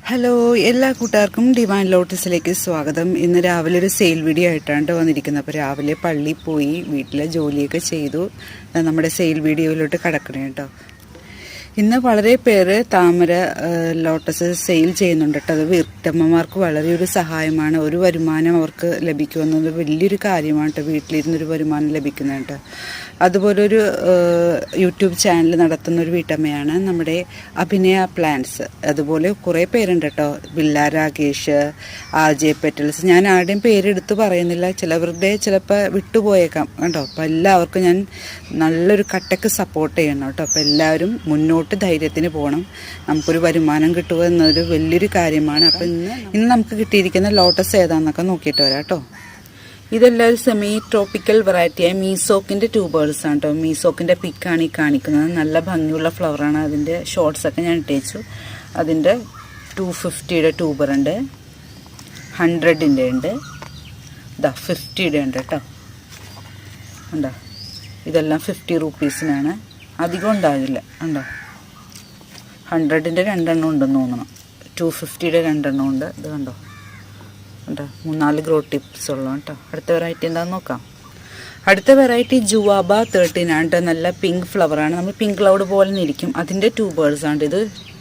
Hello, എല്ലാ കൂട്ടുകാർക്കും divine ലോട്ടസിലേക്ക് സ്വാഗതം. ഇന്ന് രാവിലെ ഒരു സെയിൽ വീഡിയോ ആയിട്ടാണ് വന്നിരിക്കുന്നത്. അപ്പോൾ രാവിലെ പള്ളിയിൽ പോയി വീട്ടിലെ ജോലിയൊക്കെ ചെയ്തു നമ്മുടെ സെയിൽ വീഡിയോയിലോട്ട് കടക്കണേ കേട്ടോ. ഇന്ന് വളരെ പേര് താമര ലോട്ടസ് സെയിൽ ചെയ്യുന്നുണ്ട് കേട്ടോ. അത് വീട്ടമ്മമാർക്ക് വളരെ ഒരു സഹായമാണ്. ഒരു വരുമാനം അവർക്ക് ലഭിക്കുമെന്നത് വലിയൊരു കാര്യമാണ് കേട്ടോ. വീട്ടിലിരുന്നൊരു വരുമാനം ലഭിക്കുന്നത് കേട്ടോ. അതുപോലെ ഒരു യൂട്യൂബ് ചാനൽ നടത്തുന്ന ഒരു വീട്ടമ്മയാണ് നമ്മുടെ അഭിനയ പ്ലാൻസ്. അതുപോലെ കുറേ പേരുണ്ട് കേട്ടോ. Villa Rakesh, ആജെ petals. ഞാൻ ആരുടെയും പേരെടുത്ത് പറയുന്നില്ല, ചിലവരുടെ ചിലപ്പോൾ വിട്ടുപോയേക്കാം കേട്ടോ. അപ്പോൾ എല്ലാവർക്കും ഞാൻ നല്ലൊരു കട്ടക്ക് സപ്പോർട്ട് ചെയ്യണം കേട്ടോ. അപ്പോൾ എല്ലാവരും മുന്നോട്ട് ധൈര്യത്തിന് പോകണം. നമുക്കൊരു വരുമാനം കിട്ടുക എന്നൊരു വലിയൊരു കാര്യമാണ്. അപ്പം ഇന്ന് നമുക്ക് കിട്ടിയിരിക്കുന്ന ലോട്ടസ് ഏതാണെന്നൊക്കെ നോക്കിയിട്ട് വരാം കേട്ടോ. ഇതെല്ലാം ഒരു സെമി ട്രോപ്പിക്കൽ വെറൈറ്റിയായ മീസോക്കിൻ്റെ ട്യൂബേഴ്സാണ് കേട്ടോ. മീസോക്കിൻ്റെ പിക്കാണ് ഈ കാണിക്കുന്നത്. നല്ല ഭംഗിയുള്ള ഫ്ലവറാണ്. അതിൻ്റെ ഷോർട്സൊക്കെ ഞാൻ ഇട്ടേച്ചു. അതിൻ്റെ 250യുടെ ട്യൂബറുണ്ട്, 100ൻ്റെ ഉണ്ട്, 50യുടെ ഉണ്ട് കേട്ടോ. ഉണ്ടോ, ഇതെല്ലാം 50 റുപ്പീസിനാണ്. അധികം ഉണ്ടാകില്ല. ഉണ്ടോ, 100ൻ്റെ 2 ഉണ്ടെന്ന് തോന്നണം, 250യുടെ 2 ഉണ്ട്. ഇത് കണ്ടോ, ഉണ്ടോ, 3-4 ഗ്രോ ടിപ്സ് ഉള്ള കേട്ടോ. അടുത്ത വെറൈറ്റി എന്താണെന്ന് നോക്കാം. അടുത്ത വെറൈറ്റി ജുവാബ 13 ആണ് കേട്ടോ. നല്ല പിങ്ക് ഫ്ലവറാണ്. നമ്മൾ പിങ്ക് ക്ലൗഡ് പോലെ ഇരിക്കും. അതിൻ്റെ ട്യൂബേഴ്സാണ്. ഇത്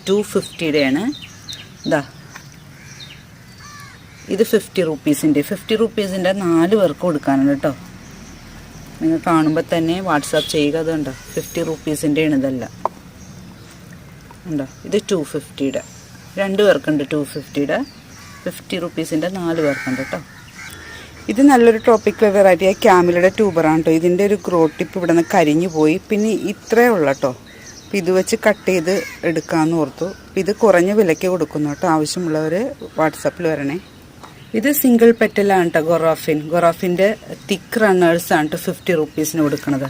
250യുടെ ആണ്. ഇത് 50 റുപ്പീസിൻ്റെ 50 റുപ്പീസിൻ്റെ 4 പേർക്ക് കൊടുക്കാനുണ്ട് കേട്ടോ. നിങ്ങൾ കാണുമ്പോൾ തന്നെ വാട്സാപ്പ് ചെയ്യുക. അതുണ്ടോ, 50 റുപ്പീസിൻ്റെ ആണ്. ഇതല്ല ഉണ്ടോ, ഇത് 250യുടെ 2 പേർക്കുണ്ട്. 250യുടെ 50 റുപ്പീസിൻ്റെ 4 പേർക്കുണ്ട് കേട്ടോ. ഇത് നല്ലൊരു ട്രോപ്പിക്കൽ വെറൈറ്റിയായ ക്യാമിലയുടെ ട്യൂബറാണ് കേട്ടോ. ഇതിൻ്റെ ഒരു ഗ്രോ ടിപ്പ് ഇവിടെ നിന്ന് കരിഞ്ഞു പോയി. പിന്നെ ഇത്രയേ ഉള്ളൂ കേട്ടോ. അപ്പോൾ ഇത് വെച്ച് കട്ട് ചെയ്ത് എടുക്കാമെന്ന് ഓർത്തു. ഇത് കുറഞ്ഞ വിലയ്ക്ക് കൊടുക്കുന്നു കേട്ടോ. ആവശ്യമുള്ളവർ വാട്സാപ്പിൽ വരണേ. ഇത് സിംഗിൾ പെറ്റലാണ് കേട്ടോ. ഗൊറാഫിൻ്റെ തിക്ക് റണ്ണേഴ്സാണ് കേട്ടോ 50 റുപ്പീസിന് കൊടുക്കുന്നത്.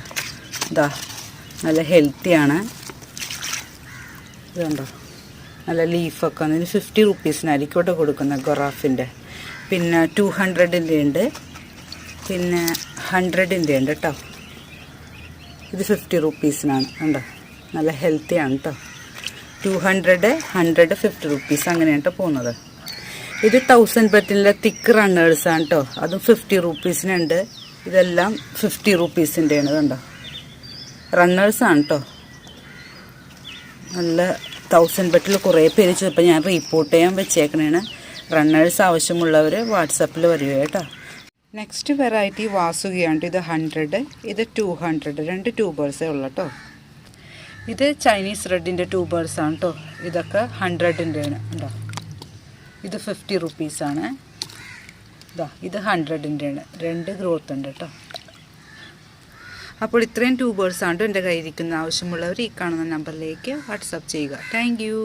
നല്ല ഹെൽത്തിയാണ്. ഇതുണ്ടോ, നല്ല ലീഫൊക്കെ വന്നതിന് 50 റുപ്പീസിനായിരിക്കും കേട്ടോ കൊടുക്കുന്നത് ഗൊറാഫിൻ്റെ. പിന്നെ 200ൻ്റെ ഉണ്ട്, പിന്നെ 100ൻ്റെ ഉണ്ട് കേട്ടോ. ഇത് 50 റുപ്പീസിനാണ്. ഉണ്ടോ, നല്ല ഹെൽത്തിയാണ് കേട്ടോ. 200, 100, 50 റുപ്പീസ് അങ്ങനെയാണ് കേട്ടോ പോകുന്നത്. ഇത് 1000 പെറ്റിലെ തിക്ക് റണ്ണേഴ്സാണ് കേട്ടോ. അതും 50 റുപ്പീസിനുണ്ട്. ഇതെല്ലാം 50 റുപ്പീസിൻ്റെ ആണ്. കണ്ടോ, റണ്ണേഴ്സാണ് കേട്ടോ. നല്ല 1000 പെറ്റിൽ കുറേ പേര് ചോദിച്ചപ്പോൾ ഞാൻ റിപ്പോർട്ട് ചെയ്യാൻ വെച്ചേക്കണേണ്. റണ്ണേഴ്സ് ആവശ്യമുള്ളവർ വാട്സാപ്പിൽ വരിക കേട്ടോ. നെക്സ്റ്റ് വെറൈറ്റി വാസുകയാണ്. ഇത് 100, ഇത് 200. 2 ട്യൂബേഴ്സേ ഉള്ളൂ കേട്ടോ. ഇത് ചൈനീസ് റെഡിൻ്റെ ട്യൂബേഴ്സാണ് കേട്ടോ. ഇതൊക്കെ 100ൻ്റെ ആണ്. ഉണ്ടോ, ഇത് 50 റുപ്പീസാണ്. ഇത് 100ൻ്റെ ആണ്. 2 ഗ്രോത്ത് ഉണ്ട് കേട്ടോ. അപ്പോൾ ഇത്രയും ട്യൂബേഴ്സാണ് എൻ്റെ കയ്യിരിക്കുന്ന. ആവശ്യമുള്ളവർ ഈ കാണുന്ന നമ്പറിലേക്ക് വാട്സാപ്പ് ചെയ്യുക. Thank you.